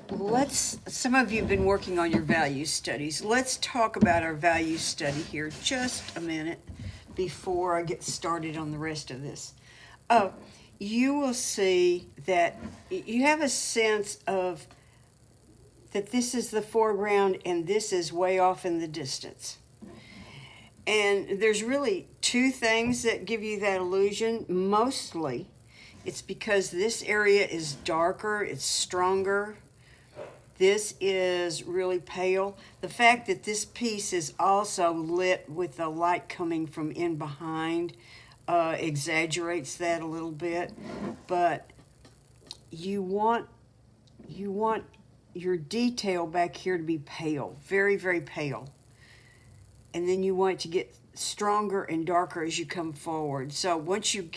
Some of you have been working on your value studies. Let's talk about our value study here just a minute before I get started on the rest of this. Uh, you will see that you have a sense of that this is the foreground and this is way off in the distance. And there's really two things that give you that illusion. Mostly, it's because this area is darker, it's stronger. This is really pale. The fact that this piece is also lit with the light coming from in behind exaggerates that a little bit. But you want your detail back here to be pale, very, very pale. And then you want it to get stronger and darker as you come forward. So once you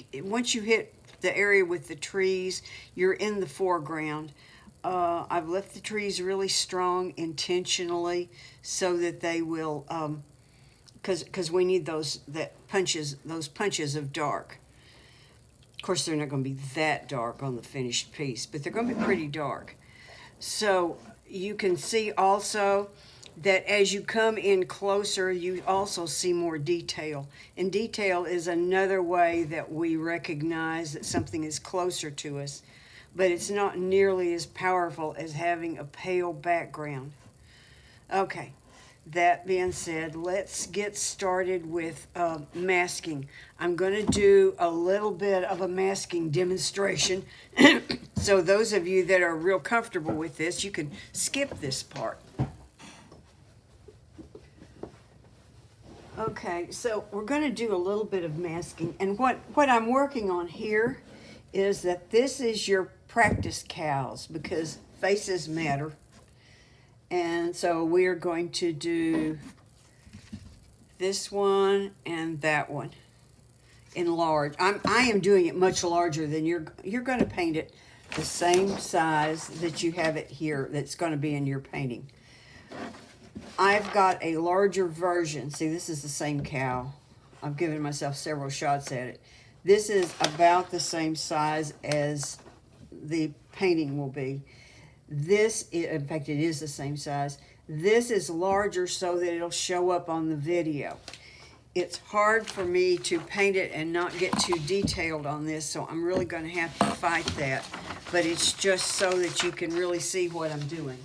hit the area with the trees, you're in the foreground. I've left the trees really strong intentionally so that they will, because we need those punches of dark. Of course, they're not going to be that dark on the finished piece, but they're going to be pretty dark. So you can see also that as you come in closer, you also see more detail. And detail is another way that we recognize that something is closer to us, but it's not nearly as powerful as having a pale background. Okay, that being said, let's get started with masking. I'm going to do a little bit of a masking demonstration. So those of you that are real comfortable with this, you can skip this part. Okay, so we're going to do a little bit of masking. And what I'm working on here is that this is your practice cows because faces matter. And so we are going to do this one and that one in large. I am doing it much larger than you're going to paint it the same size that you have it here that's going to be in your painting. I've got a larger version. See, this is the same cow. I've given myself several shots at it. This is about the same size as the painting will be. In fact, it is the same size. This is larger so that it'll show up on the video. It's hard for me to paint it and not get too detailed on this, so I'm really going to have to fight that. But it's just so that you can really see what I'm doing.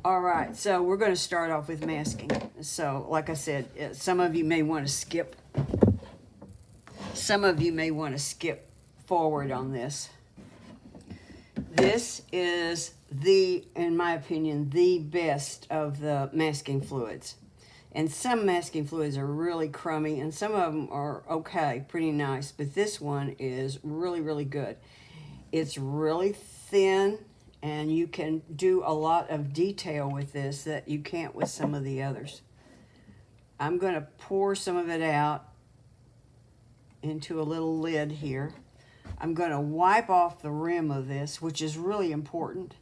All right, so we're going to start off with masking. So, like I said, some of you may want to skip. Some of you may want to skip forward on this. This is in my opinion, the best of the masking fluids. And some masking fluids are really crummy, and some of them are okay, pretty nice. But this one is really, really good. It's really thin, and you can do a lot of detail with this that you can't with some of the others. I'm going to pour some of it out into a little lid here. I'm going to wipe off the rim of this, which is really important.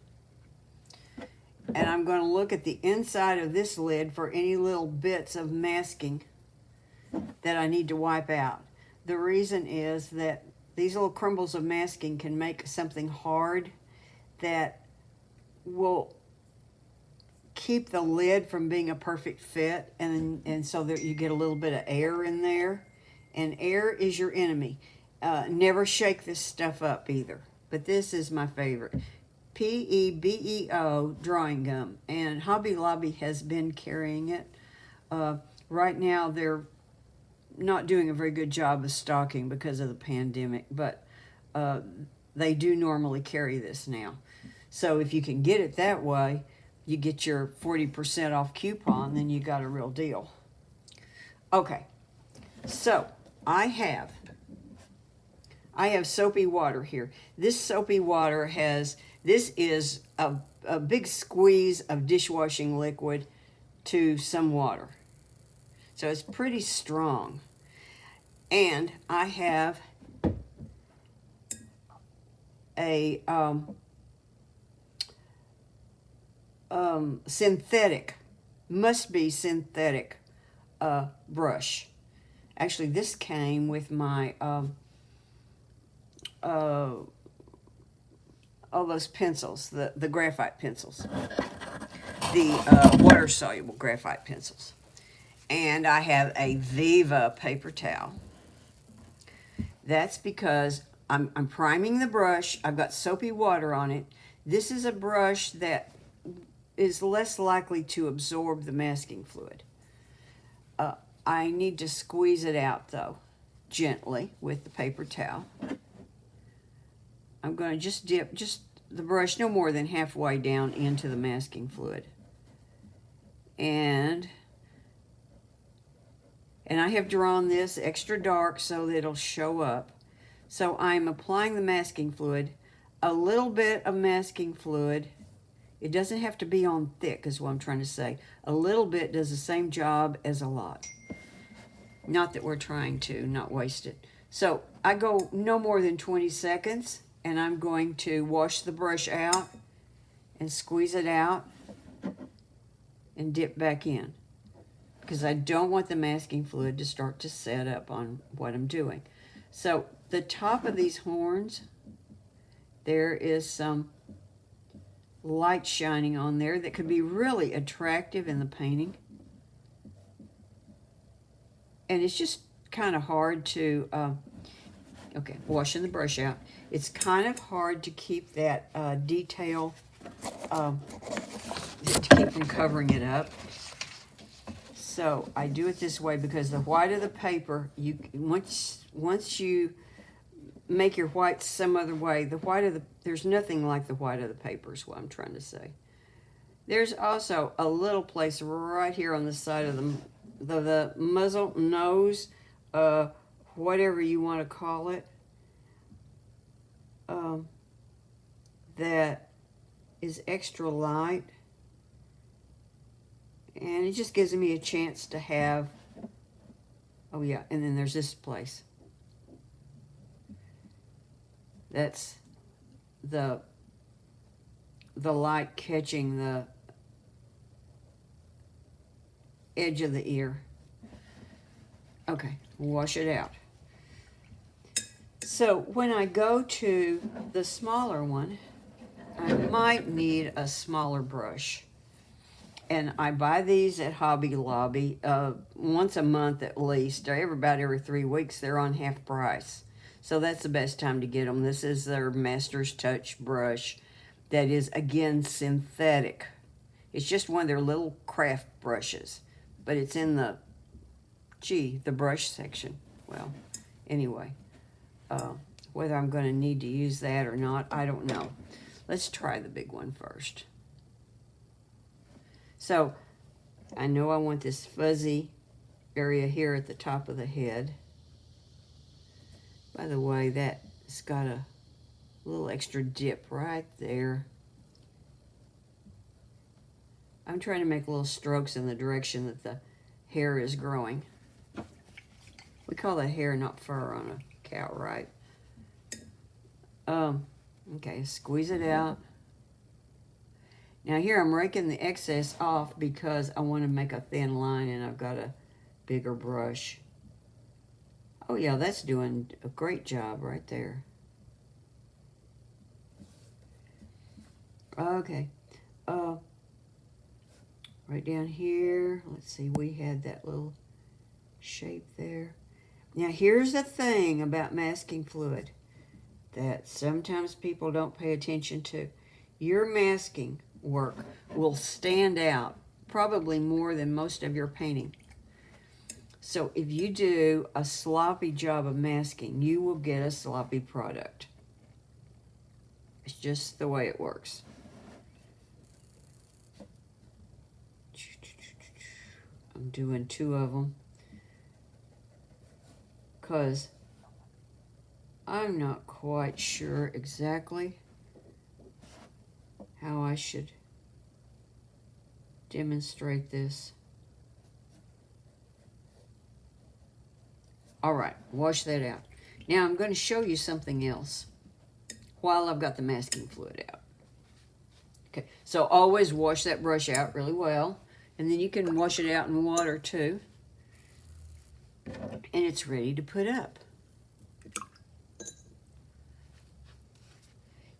And I'm going to look at the inside of this lid for any little bits of masking that I need to wipe out. The reason is that these little crumbles of masking can make something hard that will keep the lid from being a perfect fit, and so that you get a little bit of air in there. And air is your enemy. Never shake this stuff up either. But this is my favorite. PEBEO drawing gum. And Hobby Lobby has been carrying it. Right now they're not doing a very good job of stocking because of the pandemic. But they do normally carry this now. So if you can get it that way, you get your 40% off coupon, then you got a real deal. Okay, so I have soapy water here. This soapy water this is a big squeeze of dishwashing liquid to some water. So it's pretty strong. And I have a synthetic, must be synthetic brush. Actually, this came with my all those pencils, the graphite pencils, the water-soluble graphite pencils. And I have a Viva paper towel. That's because I'm priming the brush. I've got soapy water on it. This is a brush that is less likely to absorb the masking fluid. I need to squeeze it out, though, gently with the paper towel. I'm going to just dip the brush no more than halfway down into the masking fluid. And I have drawn this extra dark so that it'll show up. So I'm applying the masking fluid, a little bit of masking fluid. It doesn't have to be on thick is what I'm trying to say. A little bit does the same job as a lot. Not that we're trying to not waste it. So I go no more than 20 seconds, and I'm going to wash the brush out and squeeze it out and dip back in, because I don't want the masking fluid to start to set up on what I'm doing. So the top of these horns, there is some light shining on there that could be really attractive in the painting. And it's just kind of hard to, okay, washing the brush out. It's kind of hard to keep that detail, to keep from covering it up. So I do it this way because the white of the paper, once you make your white some other way, there's nothing like the white of the paper is what I'm trying to say. There's also a little place right here on the side of the muzzle, nose, whatever you want to call it, that is extra light. And it just gives me a chance to have, oh yeah, and then there's this place. That's the light catching the edge of the ear. Okay, wash it out. So when I go to the smaller one, I might need a smaller brush. And I buy these at Hobby Lobby once a month at least, or about every 3 weeks. They're on half price. So that's the best time to get them. This is their Master's Touch brush that is, again, synthetic. It's just one of their little craft brushes. But it's in the brush section. Well, anyway, whether I'm going to need to use that or not, I don't know. Let's try the big one first. So, I know I want this fuzzy area here at the top of the head. By the way, that's got a little extra dip right there. I'm trying to make little strokes in the direction that the hair is growing. We call that hair, not fur, on a cow, right? Okay, squeeze it out. Now here I'm raking the excess off because I want to make a thin line and I've got a bigger brush. Oh yeah, that's doing a great job right there. Okay. Right down here, let's see, we had that little shape there. Now here's the thing about masking fluid that sometimes people don't pay attention to. Your masking work will stand out probably more than most of your painting. So if you do a sloppy job of masking, you will get a sloppy product. It's just the way it works. I'm doing 2 of them because I'm not quite sure exactly how I should demonstrate this. All right, wash that out. Now I'm going to show you something else while I've got the masking fluid out. Okay, so always wash that brush out really well, and then you can wash it out in water too, and it's ready to put up.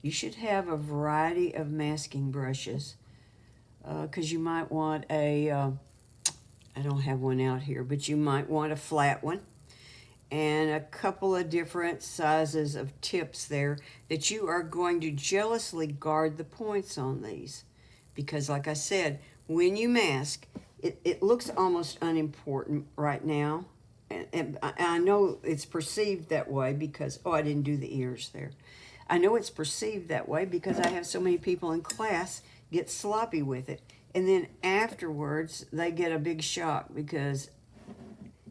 You should have a variety of masking brushes because you might want I don't have one out here, but you might want a flat one and a couple of different sizes of tips there that you are going to jealously guard the points on these. Because like I said, when you mask, it looks almost unimportant right now. And I know it's perceived that way because, oh, I didn't do the ears there. I know it's perceived that way because I have so many people in class get sloppy with it. And then afterwards, they get a big shock because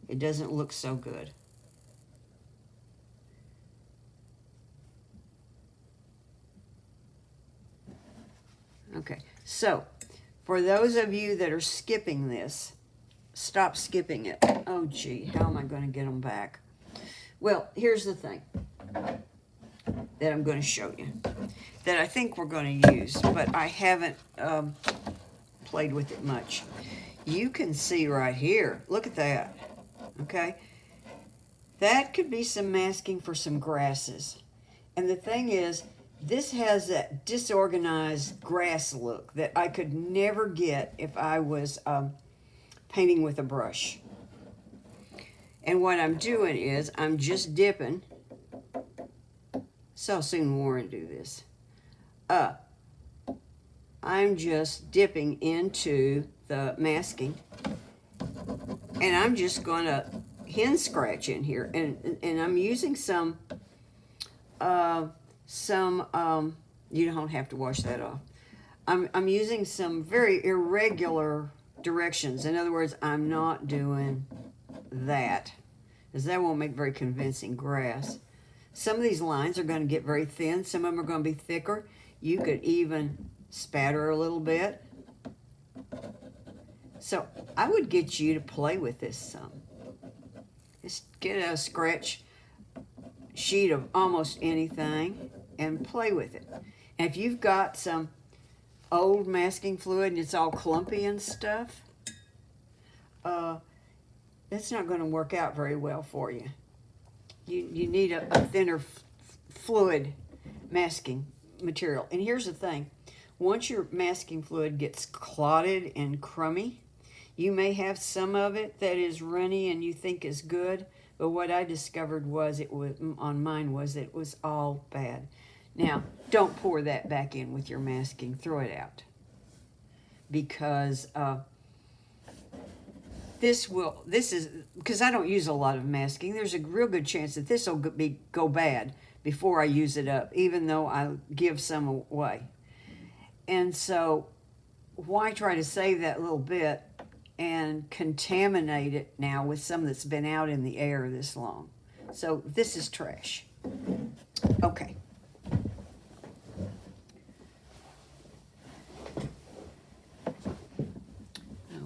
it doesn't look so good. Okay, so for those of you that are skipping this, stop skipping it. Oh, gee, how am I going to get them back? Well, here's the thing that I'm going to show you that I think we're going to use, but I haven't played with it much. You can see right here, look at that, okay? That could be some masking for some grasses. And the thing is, this has that disorganized grass look that I could never get if I was painting with a brush. And what I'm doing is I'm just dipping. So soon Warren do this. I'm just dipping into the masking, and I'm just going to hen scratch in here, and I'm using some. You don't have to wash that off. I'm using some very irregular directions. In other words, I'm not doing that, because that won't make very convincing grass. Some of these lines are going to get very thin. Some of them are going to be thicker. You could even spatter a little bit. So I would get you to play with this some. Just get a scratch sheet of almost anything and play with it. And if you've got some old masking fluid and it's all clumpy and stuff, that's not going to work out very well for you. You need a thinner fluid masking material. And here's the thing. Once your masking fluid gets clotted and crummy, you may have some of it that is runny and you think is good, but what I discovered was on mine was it was all bad. Now, don't pour that back in with your masking. Throw it out. Because this is, because I don't use a lot of masking, there's a real good chance that this will go bad before I use it up, even though I give some away. And so why try to save that little bit and contaminate it now with some that's been out in the air this long? So this is trash. Okay.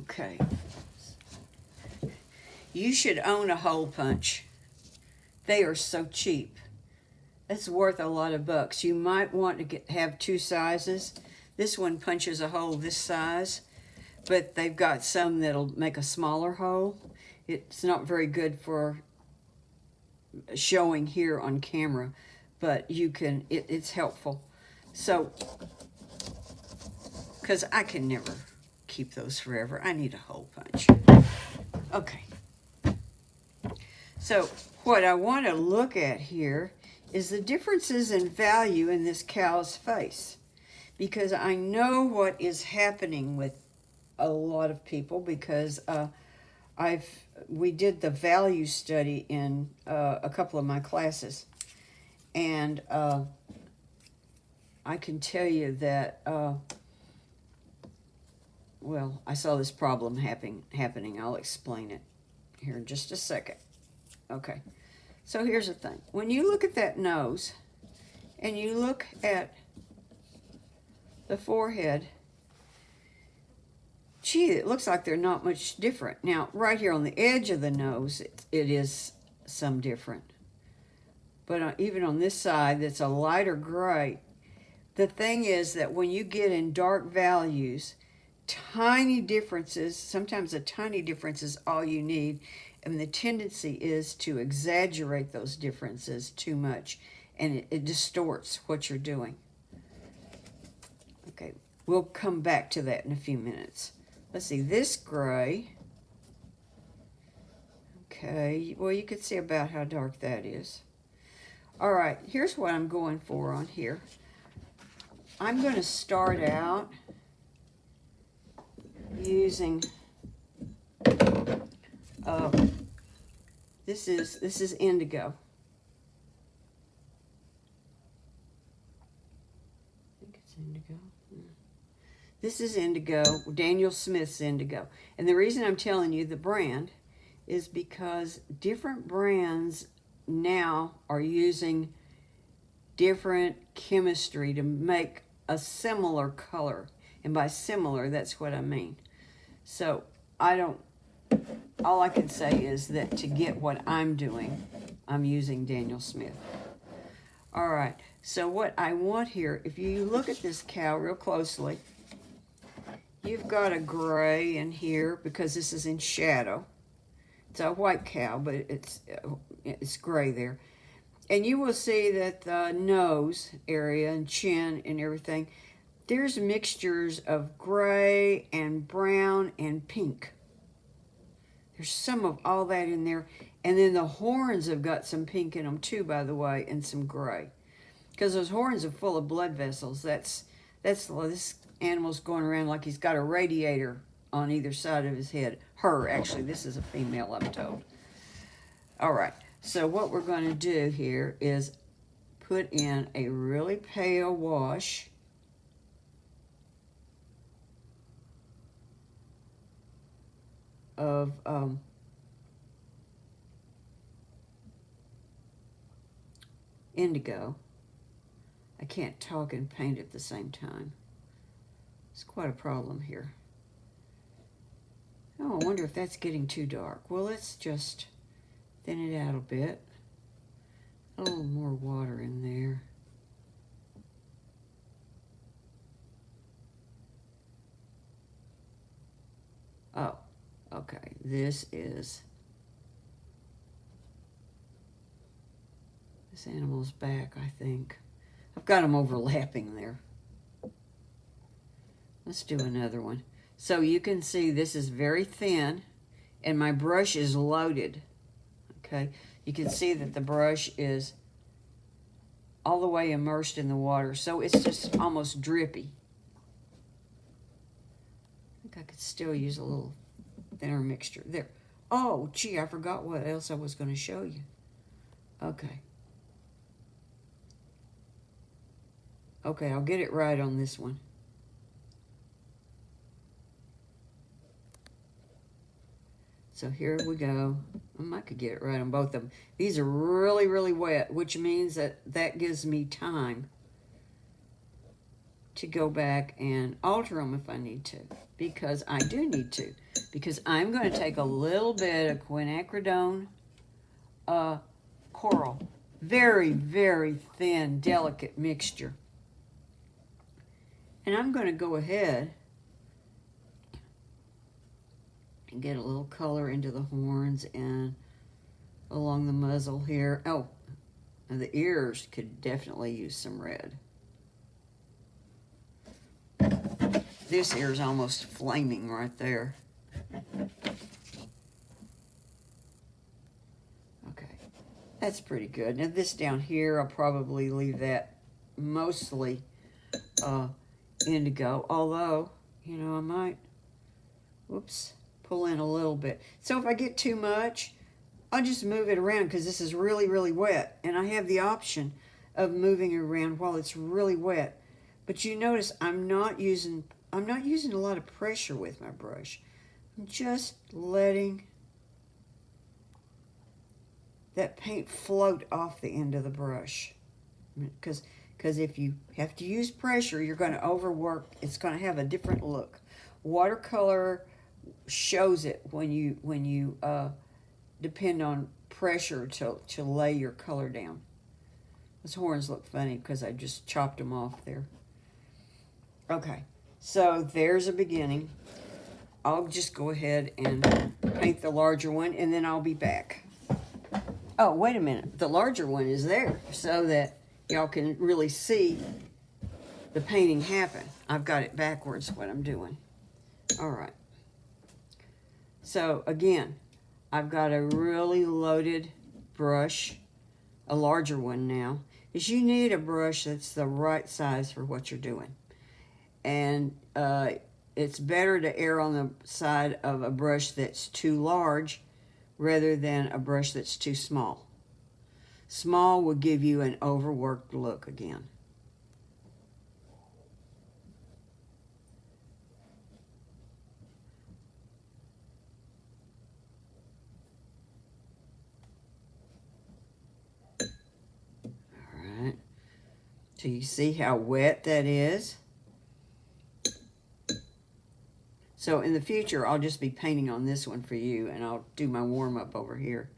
Okay. You should own a hole punch. They are so cheap. That's worth a lot of bucks. You might want to have two sizes. This one punches a hole this size, but they've got some that'll make a smaller hole. It's not very good for showing here on camera, but you can, it's helpful. So, because I can never keep those forever. I need a hole punch. Okay. So what I want to look at here is the differences in value in this cow's face, because I know what is happening with a lot of people, because we did the value study in a couple of my classes, and I can tell you that well, I saw this problem happening. I'll explain it here in just a second. Okay, so here's the thing. When you look at that nose and you look at the forehead, gee, it looks like they're not much different. Now, right here on the edge of the nose, it is some different. But even on this side, that's a lighter gray. The thing is that when you get in dark values, tiny differences, sometimes a tiny difference is all you need, and the tendency is to exaggerate those differences too much, and it distorts what you're doing. Okay, we'll come back to that in a few minutes. Let's see, this gray. Okay, well, you can see about how dark that is. All right, here's what I'm going for on here. I'm going to start out using this is indigo. I think it's indigo. This is indigo, Daniel Smith's indigo. And the reason I'm telling you the brand is because different brands now are using different chemistry to make a similar color. And by similar, that's what I mean. So all I can say is that to get what I'm doing, I'm using Daniel Smith. All right, so what I want here, if you look at this cow real closely, you've got a gray in here because this is in shadow. It's a white cow, but it's gray there. And you will see that the nose area and chin and everything, there's mixtures of gray and brown and pink. There's some of all that in there. And then the horns have got some pink in them too, by the way, and some gray. Because those horns are full of blood vessels. That's this animal's going around like he's got a radiator on either side of his head. Her, actually, this is a female, I'm told. All right, so what we're going to do here is put in a really pale wash of indigo. I can't talk and paint at the same time. It's quite a problem here. Oh, I wonder if that's getting too dark. Well, let's just thin it out a bit. A little more water in there. Oh, okay. This animal's back, I think. I've got them overlapping there. Let's do another one. So you can see this is very thin, and my brush is loaded. Okay, you can see that the brush is all the way immersed in the water, so it's just almost drippy. I think I could still use a little thinner mixture. There. Oh, gee, I forgot what else I was going to show you. Okay. Okay, I'll get it right on this one. So here we go. I could get it right on both of them. These are really, really wet, which means that gives me time to go back and alter them if I need to, because I do need to, because I'm going to take a little bit of quinacridone coral. Very, very thin, delicate mixture. And I'm going to go ahead and get a little color into the horns and along the muzzle here. Oh, and the ears could definitely use some red. This ear is almost flaming right there. Okay, that's pretty good. Now this down here, I'll probably leave that mostly indigo, although, you know, I might, whoops, pull in a little bit. So if I get too much, I'll just move it around because this is really, really wet. And I have the option of moving it around while it's really wet. But you notice I'm not using a lot of pressure with my brush. I'm just letting that paint float off the end of the brush. Because if you have to use pressure, you're going to overwork. It's going to have a different look. Watercolor shows it when you depend on pressure to lay your color down. Those horns look funny because I just chopped them off there. Okay, so there's a beginning. I'll just go ahead and paint the larger one, and then I'll be back. Oh, wait a minute. The larger one is there so that y'all can really see the painting happen. I've got it backwards what I'm doing. All right. So again, I've got a really loaded brush, a larger one now, is you need a brush that's the right size for what you're doing. And it's better to err on the side of a brush that's too large rather than a brush that's too small. Small will give you an overworked look again. Alright, so you see how wet that is? So in the future, I'll just be painting on this one for you, and I'll do my warm-up over here.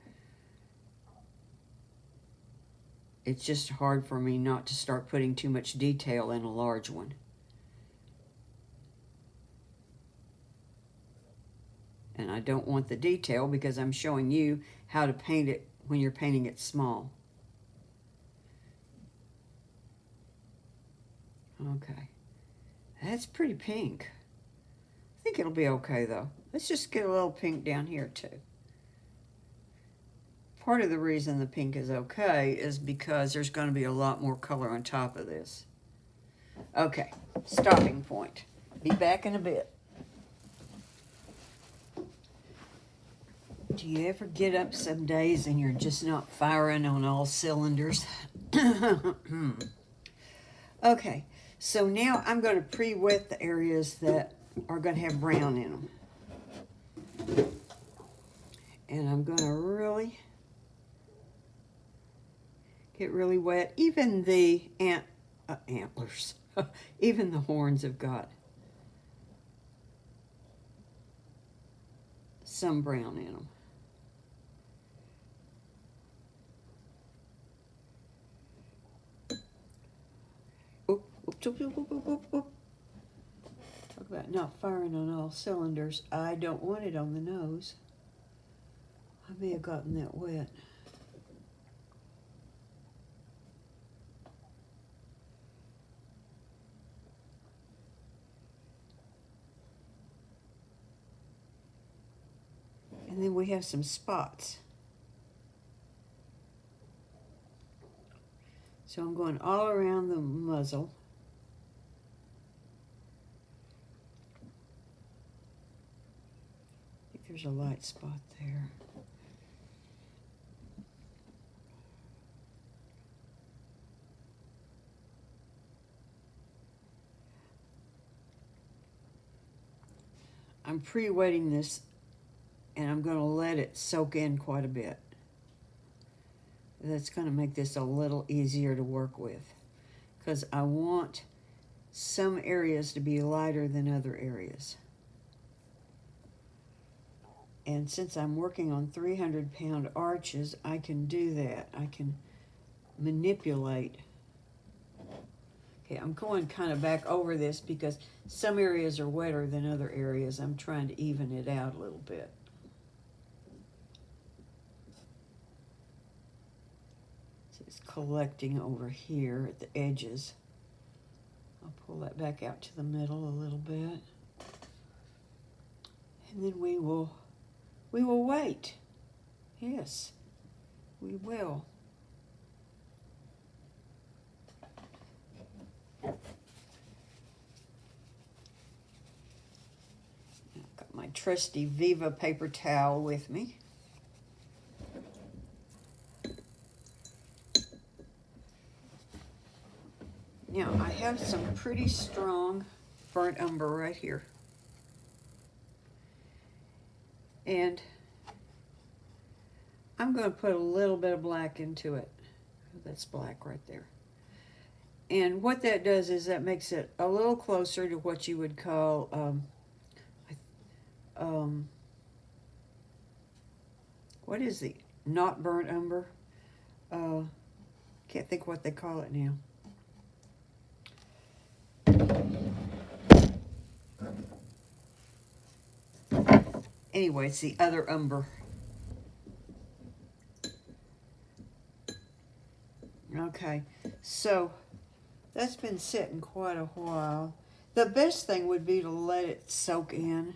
It's just hard for me not to start putting too much detail in a large one. And I don't want the detail because I'm showing you how to paint it when you're painting it small. Okay, that's pretty pink. I think it'll be okay though. Let's just get a little pink down here too. Part of the reason the pink is okay is because there's going to be a lot more color on top of this. Okay, stopping point. Be back in a bit. Do you ever get up some days and you're just not firing on all cylinders? Okay, so now I'm going to pre-wet the areas that are going to have brown in them. And I'm going to really get really wet. Even the antlers, even the horns have got some brown in them. Talk about not firing on all cylinders. I don't want it on the nose. I may have gotten that wet. And then we have some spots. So I'm going all around the muzzle. I think there's a light spot there. I'm pre-wetting this and I'm going to let it soak in quite a bit. That's going to make this a little easier to work with because I want some areas to be lighter than other areas. And since I'm working on 300-pound arches, I can do that. I can manipulate. Okay, I'm going kind of back over this because some areas are wetter than other areas. I'm trying to even it out a little bit. It's collecting over here at the edges. I'll pull that back out to the middle a little bit. And then we will wait. Yes, we will. I've got my trusty Viva paper towel with me. Now, I have some pretty strong burnt umber right here. And I'm going to put a little bit of black into it. That's black right there. And what that does is that makes it a little closer to what you would call, what is the not burnt umber? Can't think what they call it now. Anyway, it's the other umber. Okay, so That's been sitting quite a while. The best thing would be to let it soak in.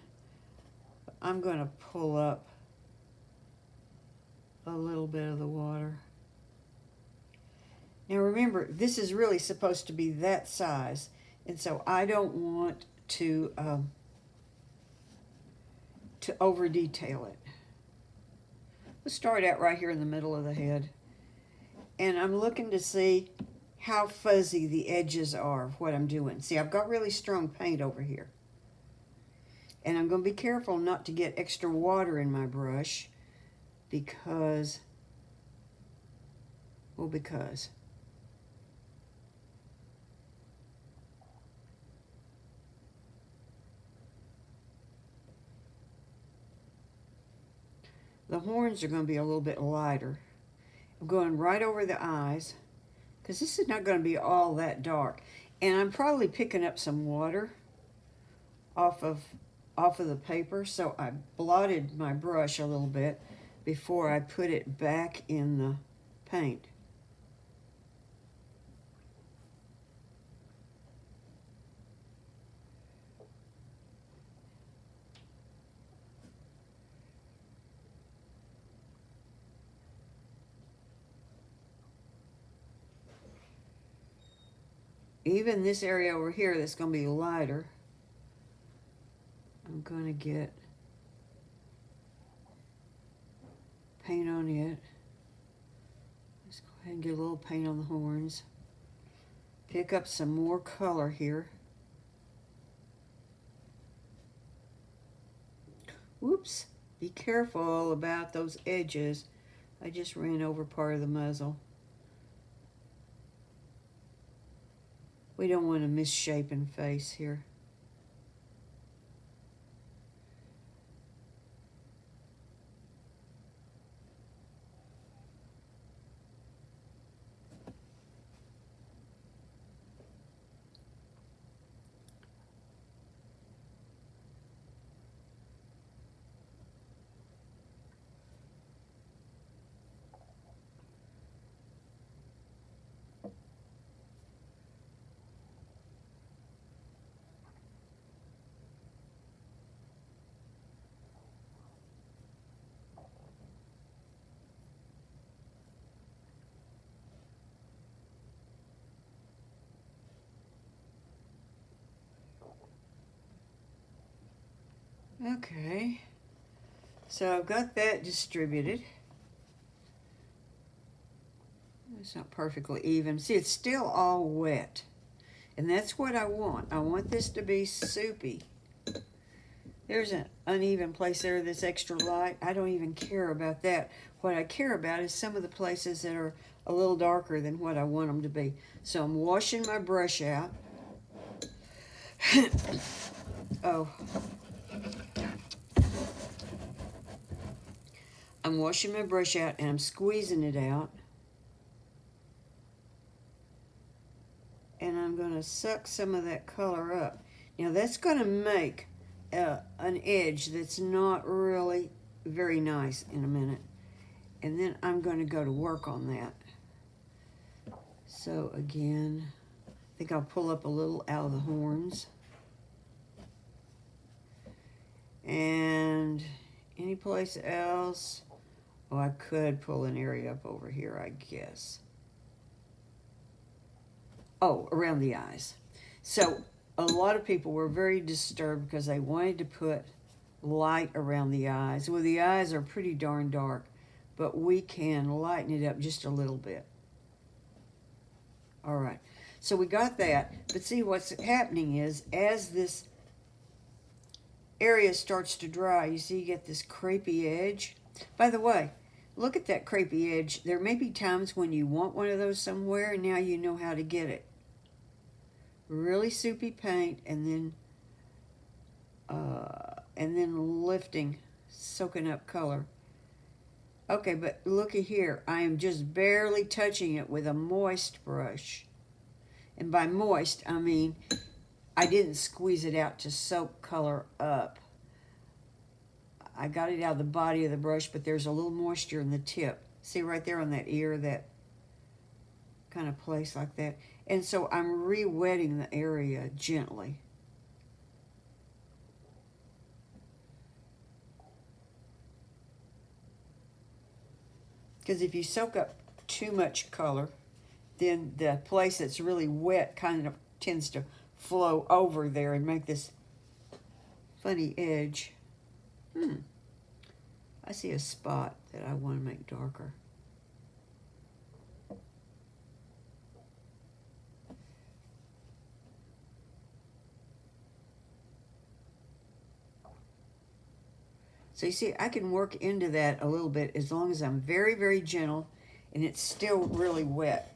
I'm going to pull up a little bit of the water. Now remember, this is really supposed to be that size, and so I don't want to over detail it. Let's start out right here in the middle of the head, and I'm looking to see how fuzzy the edges are of what I'm doing. See, I've got really strong paint over here, and I'm going to be careful not to get extra water in my brush because the horns are going to be a little bit lighter. I'm going right over the eyes because this is not going to be all that dark. And I'm probably picking up some water off of the paper, so I blotted my brush a little bit before I put it back in the paint. Even this area over here that's going to be lighter, I'm going to get paint on it. Let's go ahead and get a little paint on the horns. Pick up some more color here. Whoops, be careful about those edges. I just ran over part of the muzzle. We don't want a misshapen face here. Okay, so I've got that distributed. It's not perfectly even. See, it's still all wet, and that's what I want. I want this to be soupy. There's an uneven place there that's extra light. I don't even care about that. What I care about is some of the places that are a little darker than what I want them to be. So I'm washing my brush out. Oh. I'm washing my brush out and I'm squeezing it out. And I'm going to suck some of that color up. Now that's going to make an edge that's not really very nice in a minute. And then I'm going to go to work on that. So again, I think I'll pull up a little out of the horns. And any place else, oh, I could pull an area up over here, I guess. Oh, around the eyes. So a lot of people were very disturbed because they wanted to put light around the eyes. Well, the eyes are pretty darn dark, but we can lighten it up just a little bit. All right, so we got that. But see, what's happening is as this area starts to dry, you see you get this crepey edge. By the way, look at that crepey edge. There may be times when you want one of those somewhere, and now you know how to get it. Really soupy paint, and then lifting, soaking up color. Okay, but look at here. I am just barely touching it with a moist brush. And by moist, I mean I didn't squeeze it out to soak color up. I got it out of the body of the brush, but there's a little moisture in the tip. See right there on that ear, that kind of place like that. And so I'm re-wetting the area gently. Because if you soak up too much color, then the place that's really wet kind of tends to flow over there and make this funny edge. I see a spot that I want to make darker. So you see, I can work into that a little bit as long as I'm very, very gentle and it's still really wet.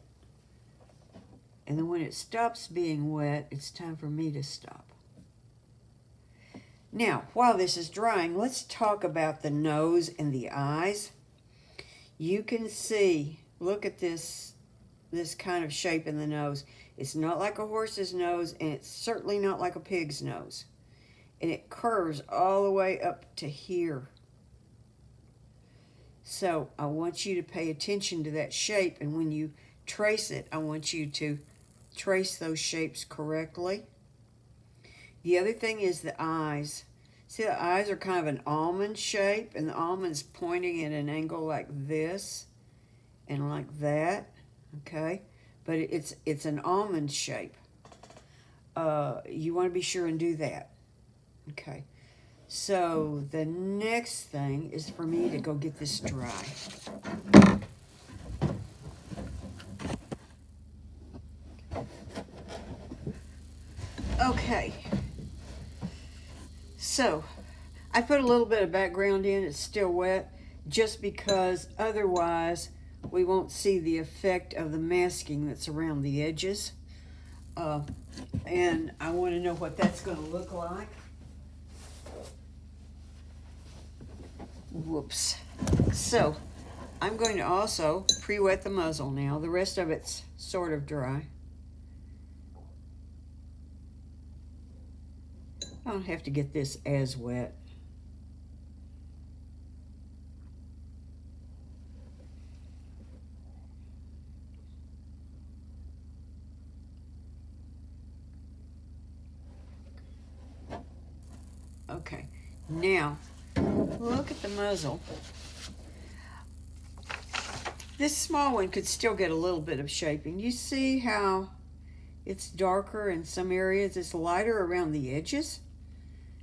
And then when it stops being wet, it's time for me to stop. Now, while this is drying, let's talk about the nose and the eyes. You can see, look at this kind of shape in the nose. It's not like a horse's nose, and it's certainly not like a pig's nose. And it curves all the way up to here. So I want you to pay attention to that shape, and when you trace it, I want you to trace those shapes correctly. The other thing is the eyes. See, the eyes are kind of an almond shape, and the almond's pointing at an angle like this and like that, okay? But it's an almond shape. You want to be sure and do that. Okay, so the next thing is for me to go get this dry. Okay, so I put a little bit of background in, it's still wet, just because otherwise we won't see the effect of the masking that's around the edges. And I want to know what that's going to look like. Whoops. So I'm going to also pre-wet the muzzle now. The rest of it's sort of dry. I don't have to get this as wet. Okay, now look at the muzzle. This small one could still get a little bit of shaping. You see how it's darker in some areas, it's lighter around the edges.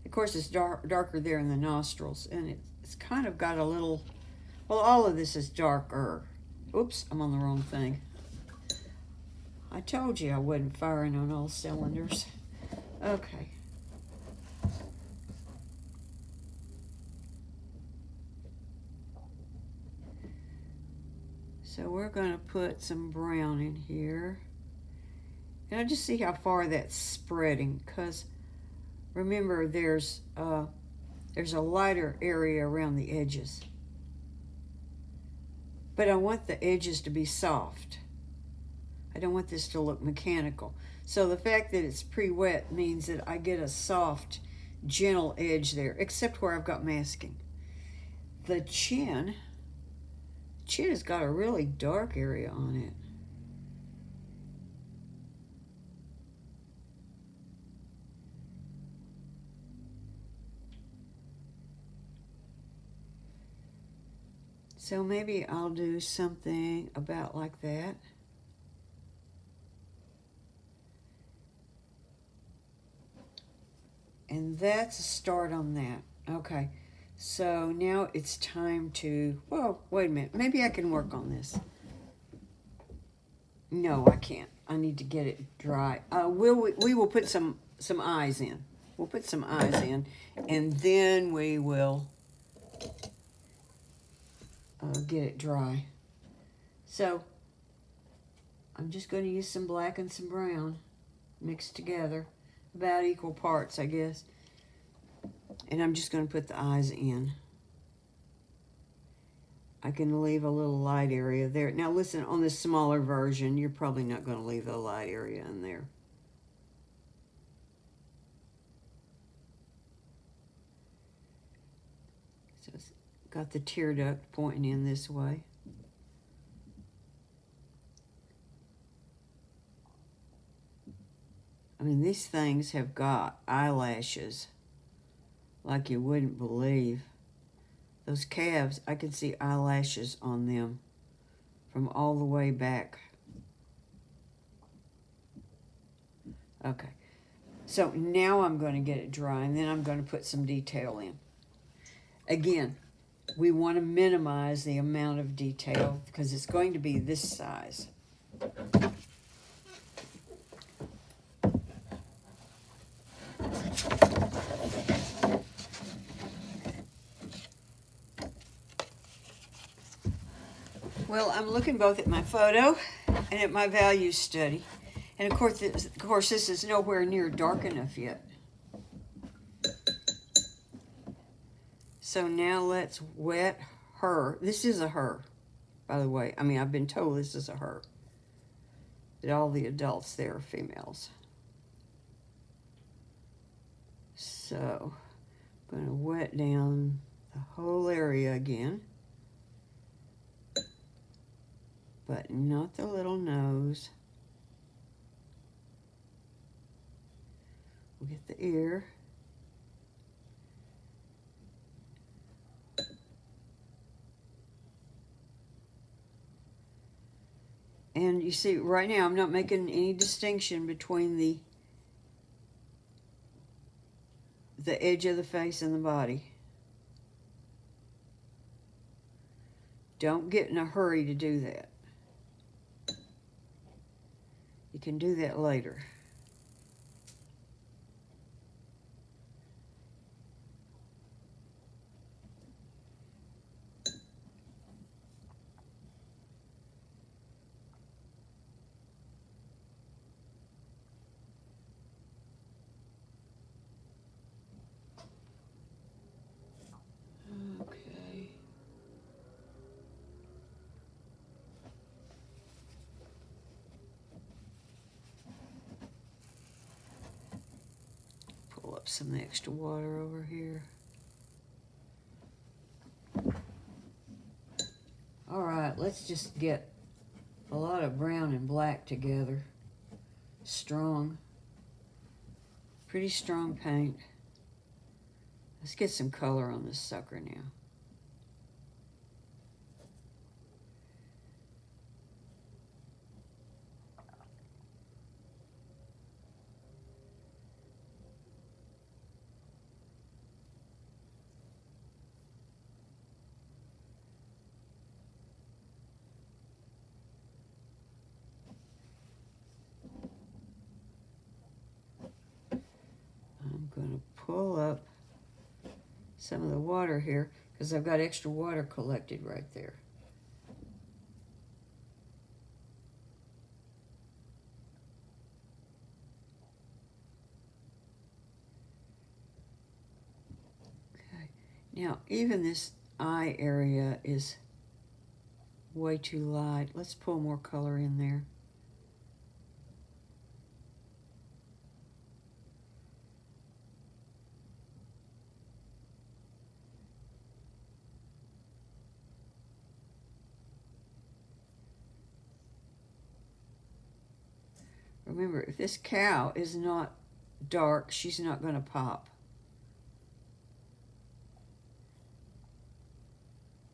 Of course, it's darker there in the nostrils, and it's kind of got a little, well, all of this is darker. Oops, I'm on the wrong thing. I told you I wasn't firing on all cylinders. Okay. So we're going to put some brown in here. And I just see how far that's spreading, because remember there's a lighter area around the edges. But I want the edges to be soft. I don't want this to look mechanical. So the fact that it's pre-wet means that I get a soft, gentle edge there, except where I've got masking. The chin has got a really dark area on it. So maybe I'll do something about like that. And that's a start on that. Okay, so now it's time to, whoa, wait a minute. Maybe I can work on this. No, I can't. I need to get it dry. We will put some eyes in. We'll put some eyes in, and then we will get it dry. So I'm just going to use some black and some brown mixed together, about equal parts, I guess. And I'm just going to put the eyes in. I can leave a little light area there. Now listen, on this smaller version, you're probably not going to leave a light area in there. So it's got the tear duct pointing in this way. I mean, these things have got eyelashes like you wouldn't believe. Those calves, I can see eyelashes on them from all the way back. Okay, so now I'm going to get it dry, and then I'm going to put some detail in. Again, we want to minimize the amount of detail because it's going to be this size. Well, I'm looking both at my photo and at my value study. And of course, this is nowhere near dark enough yet. So now let's wet her. This is a her, by the way. I mean, I've been told this is a her. That all the adults there are females. So I'm going to wet down the whole area again. But not the little nose. We'll get the ear. And you see, right now I'm not making any distinction between the edge of the face and the body. Don't get in a hurry to do that. You can do that later. Okay. Pull up some extra water over here. All right, let's just get a lot of brown and black together. Strong. Pretty strong paint. Let's get some color on this sucker now. I'm going to pull up some of the water here because I've got extra water collected right there. Okay, now even this eye area is way too light. Let's pull more color in there. Remember, if this cow is not dark, she's not going to pop.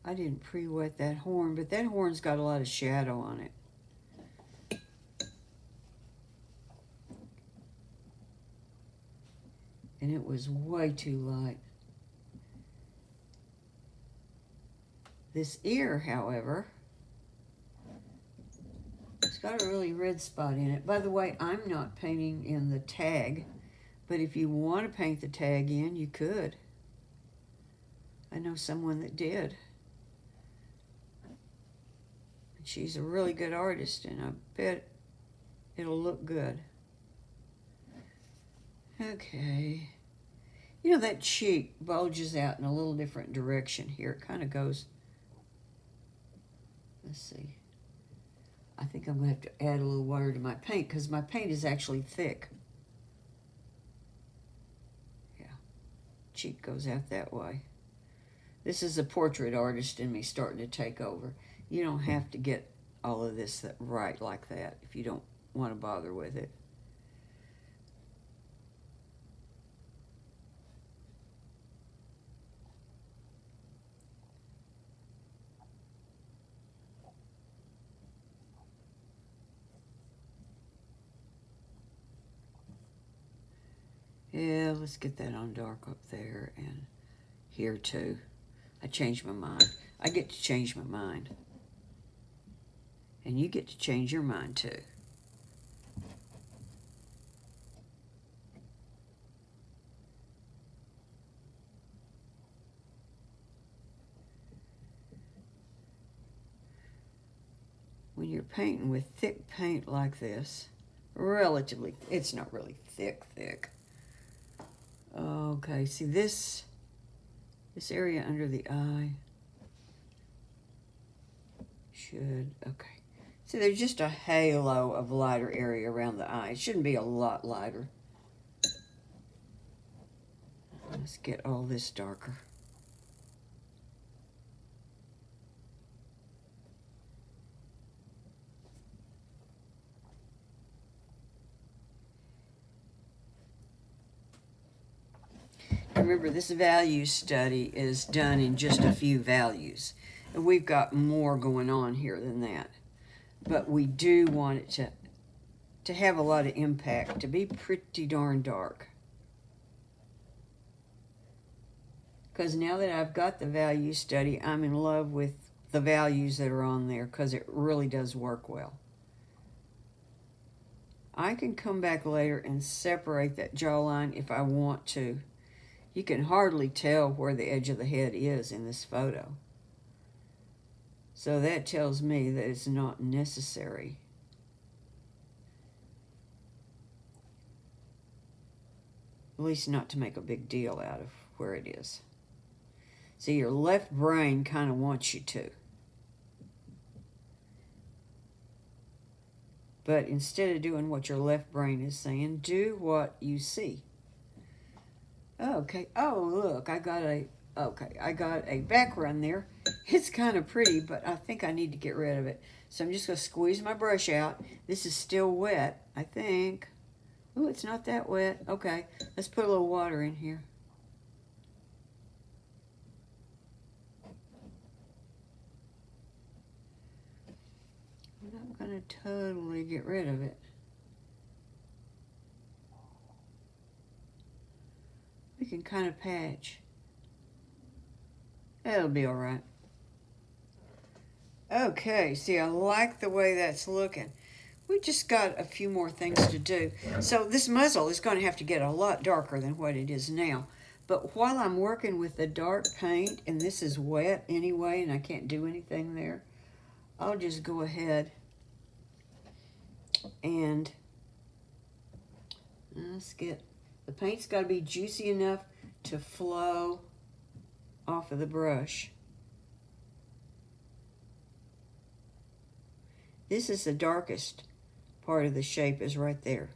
I didn't pre-wet that horn, but that horn's got a lot of shadow on it. And it was way too light. This ear, however, it's got a really red spot in it. By the way, I'm not painting in the tag, but if you want to paint the tag in, you could. I know someone that did. She's a really good artist, and I bet it'll look good. Okay. You know, that cheek bulges out in a little different direction here. It kind of goes, let's see. I think I'm going to have to add a little water to my paint because my paint is actually thick. Yeah, cheek goes out that way. This is a portrait artist in me starting to take over. You don't have to get all of this right like that if you don't want to bother with it. Yeah, let's get that on dark up there and here too. I changed my mind. I get to change my mind. And you get to change your mind too. When you're painting with thick paint like this, relatively, it's not really thick. Okay, see this area under the eye should, okay. See, there's just a halo of lighter area around the eye. It shouldn't be a lot lighter. Let's get all this darker. Remember, this value study is done in just a few values. And we've got more going on here than that. But we do want it to have a lot of impact, to be pretty darn dark. Because now that I've got the value study, I'm in love with the values that are on there because it really does work well. I can come back later and separate that jawline if I want to. You can hardly tell where the edge of the head is in this photo. So that tells me that it's not necessary. At least not to make a big deal out of where it is. See, your left brain kind of wants you to. But instead of doing what your left brain is saying, do what you see. Okay, oh look, I got a background there. It's kind of pretty, but I think I need to get rid of it. So I'm just going to squeeze my brush out. This is still wet, I think. Oh, it's not that wet. Okay, let's put a little water in here. I'm not going to totally get rid of it. We can kind of patch. That'll be all right. Okay, see, I like the way that's looking. We just got a few more things to do. So this muzzle is going to have to get a lot darker than what it is now. But while I'm working with the dark paint, and this is wet anyway, and I can't do anything there, I'll just go ahead and let's get, the paint's got to be juicy enough to flow off of the brush. This is the darkest part of the shape, is right there.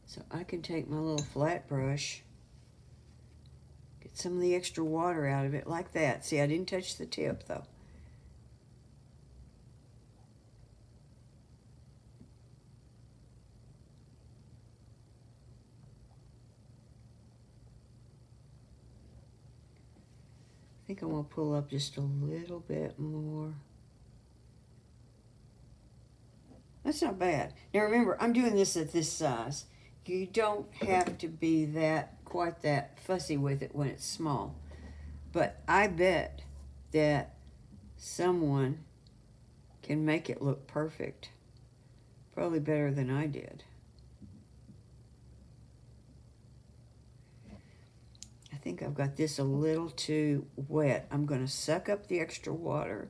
So I can take my little flat brush, get some of the extra water out of it like that. See, I didn't touch the tip though. I think I'm going to pull up just a little bit more. That's not bad. Now remember, I'm doing this at this size. You don't have to be quite that fussy with it when it's small. But I bet that someone can make it look perfect. Probably better than I did. I think I've got this a little too wet. I'm going to suck up the extra water,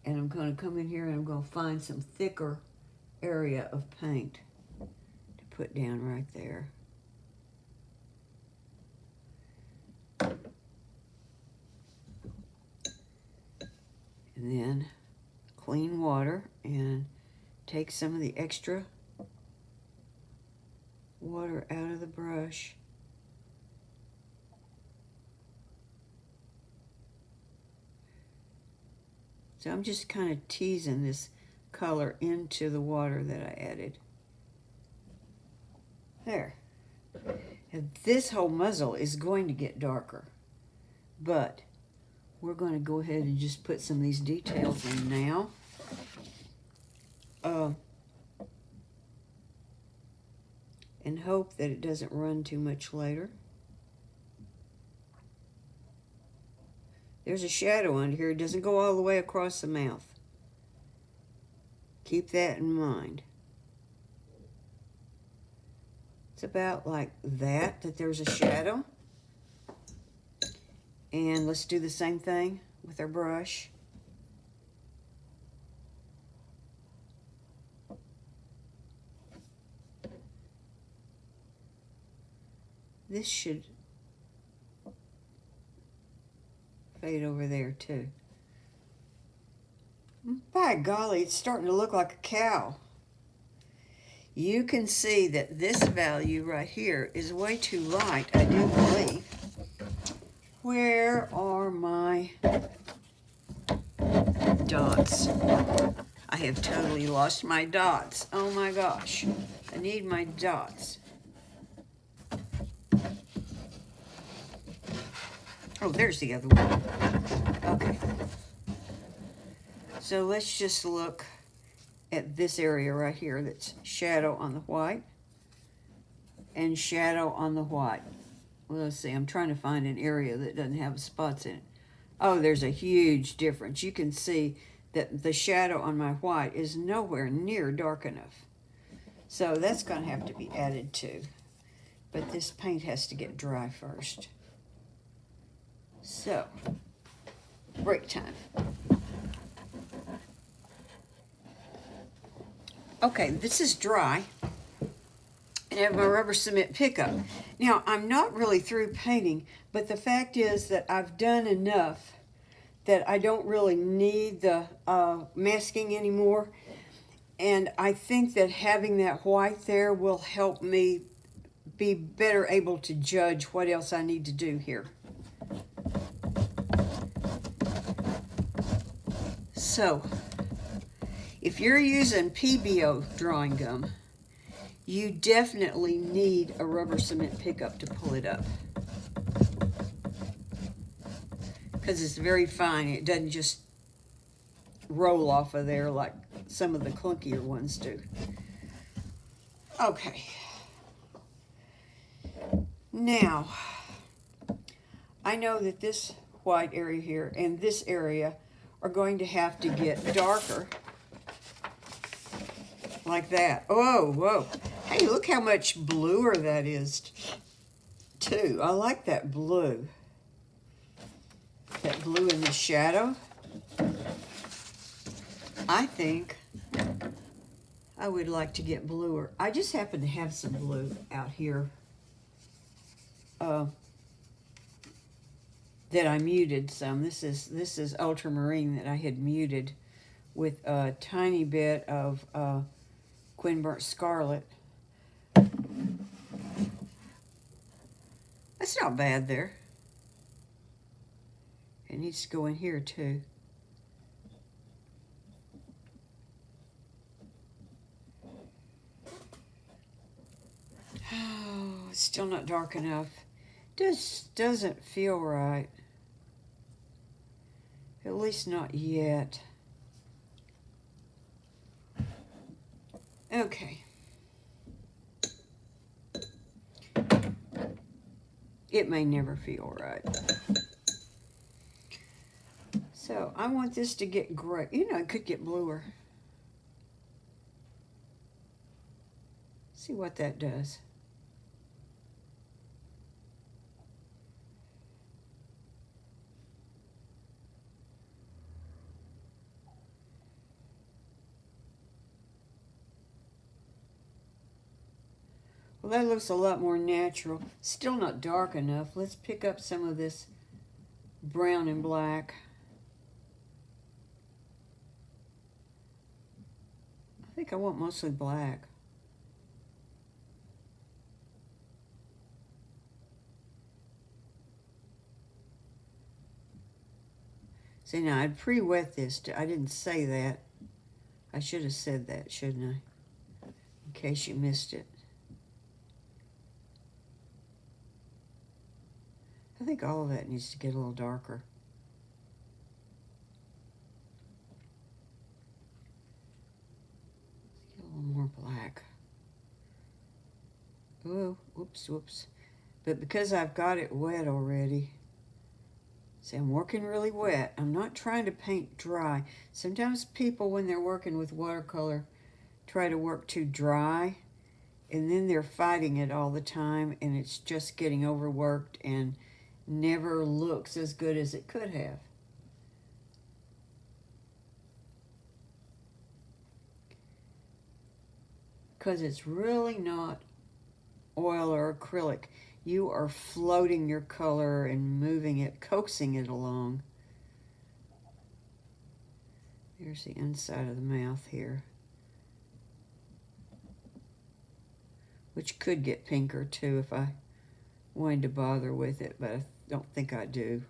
and I'm going to come in here and I'm going to find some thicker area of paint to put down right there. And then clean water and take some of the extra water out of the brush. So I'm just kind of teasing this color into the water that I added. There. And this whole muzzle is going to get darker, but we're going to go ahead and just put some of these details in now. hope that it doesn't run too much later. There's a shadow under here. It doesn't go all the way across the mouth. Keep that in mind. It's about like that there's a shadow. And let's do the same thing with our brush. This should fade over there too. By golly, it's starting to look like a cow. You can see that this value right here is way too light, I do believe. Where are my dots? I have totally lost my dots. Oh my gosh. I need my dots. Oh, there's the other one. Okay. So let's just look at this area right here that's shadow on the white and shadow on the white. Well, let's see, I'm trying to find an area that doesn't have spots in it. Oh, there's a huge difference. You can see that the shadow on my white is nowhere near dark enough. So that's going to have to be added to. But this paint has to get dry first. So, break time. Okay, this is dry. And I have my rubber cement pickup. Now, I'm not really through painting, but the fact is that I've done enough that I don't really need the masking anymore. And I think that having that white there will help me be better able to judge what else I need to do here. So, if you're using PBO drawing gum, you definitely need a rubber cement pickup to pull it up. Because it's very fine. It doesn't just roll off of there like some of the clunkier ones do. Okay. Now, I know that this white area here and this area are going to have to get darker. Like that. Oh, whoa. Hey, look how much bluer that is, too. I like that blue. That blue in the shadow. I think I would like to get bluer. I just happen to have some blue out here that I muted some. This is ultramarine that I had muted with a tiny bit of Quin Burnt Scarlet. That's not bad there. It needs to go in here too. Oh, it's still not dark enough. This doesn't feel right. At least not yet. Okay. It may never feel right. So I want this to get gray. You know, it could get bluer. See what that does. Well, that looks a lot more natural. Still not dark enough. Let's pick up some of this brown and black. I think I want mostly black. See, now I'd pre-wet this. I didn't say that. I should have said that, shouldn't I? In case you missed it. I think all of that needs to get a little darker. Let's get a little more black. Oh, go. Whoops, whoops. But because I've got it wet already, see, I'm working really wet. I'm not trying to paint dry. Sometimes people, when they're working with watercolor, try to work too dry, and then they're fighting it all the time, and it's just getting overworked and never looks as good as it could have. Because it's really not oil or acrylic. You are floating your color and moving it, coaxing it along. There's the inside of the mouth here, which could get pinker too if I wanted to bother with it, but I don't think I do.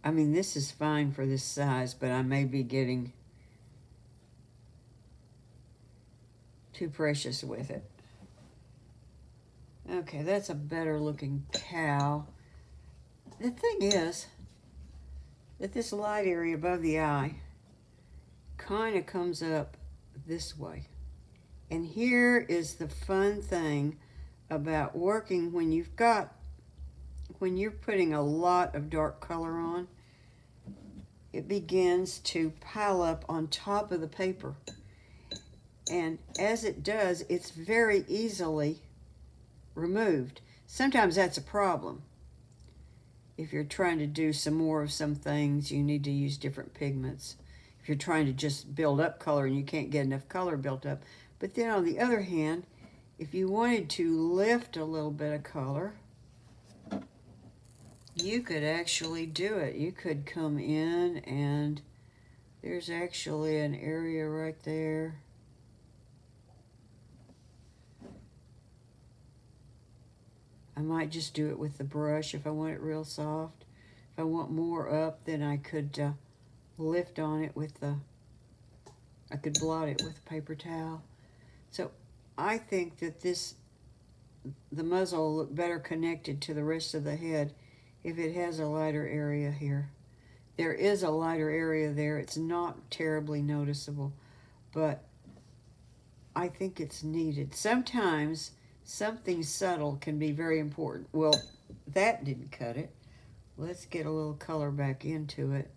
I mean, this is fine for this size, but I may be getting too precious with it. Okay, that's a better looking cow. The thing is that this light area above the eye kind of comes up this way. And here is the fun thing about working when you're putting a lot of dark color on. It begins to pile up on top of the paper. And as it does, it's very easily removed. Sometimes that's a problem. If you're trying to do some more of some things, you need to use different pigments. If you're trying to just build up color and you can't get enough color built up. But then on the other hand, if you wanted to lift a little bit of color, you could actually do it. You could come in and there's actually an area right there. I might just do it with the brush if I want it real soft. If I want more up, then I could lift on it with I could blot it with a paper towel. So I think that the muzzle will look better connected to the rest of the head if it has a lighter area here. There is a lighter area there. It's not terribly noticeable, but I think it's needed. Sometimes something subtle can be very important. Well, that didn't cut it. Let's get a little color back into it.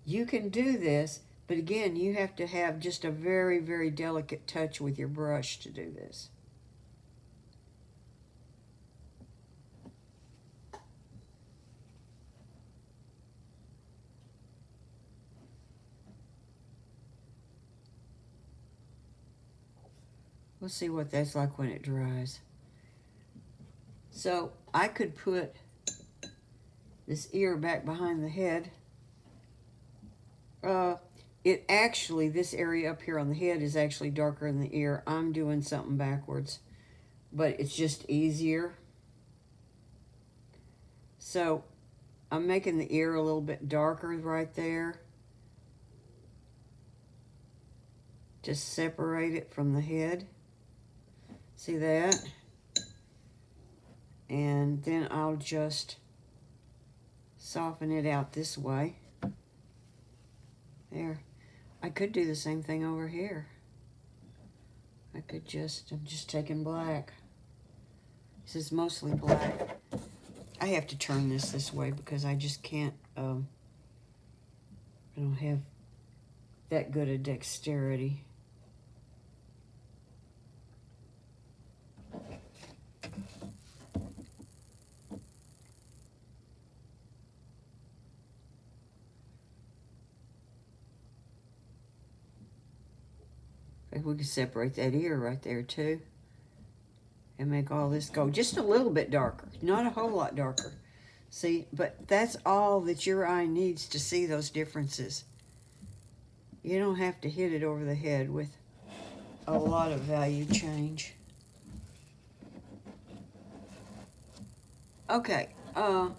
You can do this, but again, you have to have just a very, very delicate touch with your brush to do this. We'll see what that's like when it dries. So I could put this ear back behind the head. This area up here on the head is actually darker than the ear. I'm doing something backwards, but it's just easier. So I'm making the ear a little bit darker right there. Just separate it from the head. See that? And then I'll just soften it out this way. There. I could do the same thing over here. I'm just taking black. This is mostly black. I have to turn this way because I just can't, I don't have that good a dexterity. We can separate that ear right there too and make all this go just a little bit darker, not a whole lot darker. See, but that's all that your eye needs to see those differences. You don't have to hit it over the head with a lot of value change. Okay, I'm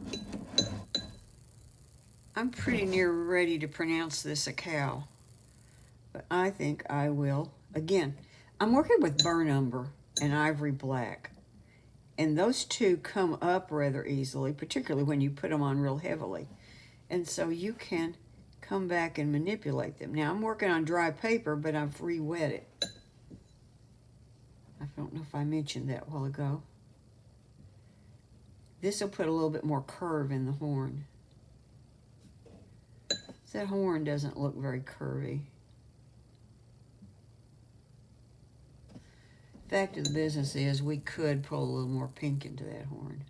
pretty near ready to pronounce this a cow, but I think I will. Again, I'm working with burnt umber and ivory black, And those two come up rather easily, particularly when you put them on real heavily. And so you can come back and manipulate them. Now I'm working on dry paper, but I've re-wet it. I don't know if I mentioned that a while ago. This will put a little bit more curve in the horn. That horn doesn't look very curvy. Fact of the business is we could pull a little more pink into that horn.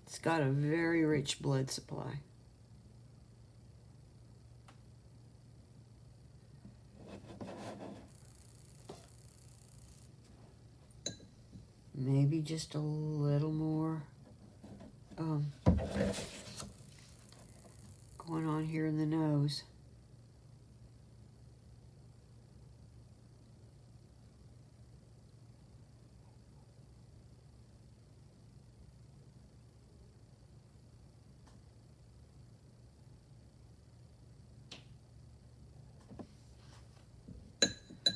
It's got a very rich blood supply. Maybe just a little more going on here in the nose.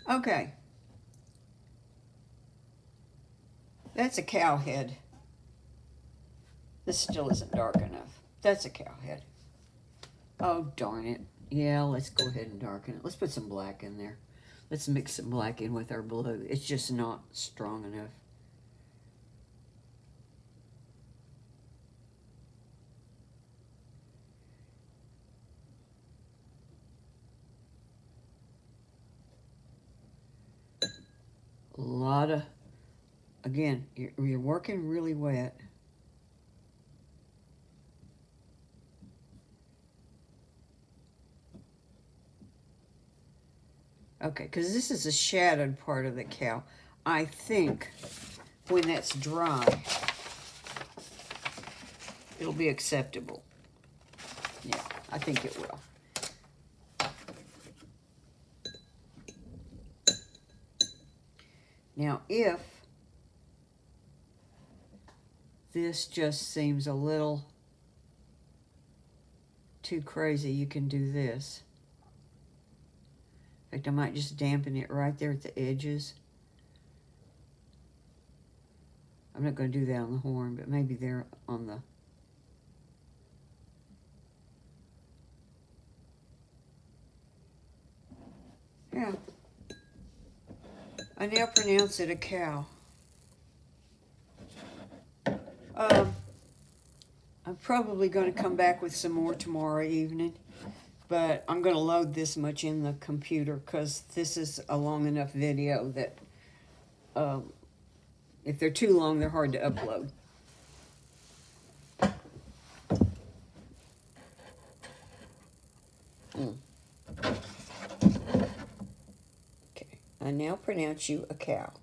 Okay. That's a cow head. This still isn't dark enough. That's a cow head. Oh, darn it. Yeah, let's go ahead and darken it. Let's put some black in there. Let's mix some black in with our blue. It's just not strong enough. A lot of, again, you're working really wet. Okay, because this is a shadowed part of the cow. I think when that's dry, it'll be acceptable. Yeah, I think it will. Now, if this just seems a little too crazy, you can do this. In fact, I might just dampen it right there at the edges. I'm not going to do that on the horn, but maybe there on the... Yeah. I now pronounce it a cow. I'm probably going to come back with some more tomorrow evening, but I'm going to load this much in the computer because this is a long enough video that if they're too long, they're hard to upload. Okay, I now pronounce you a cow.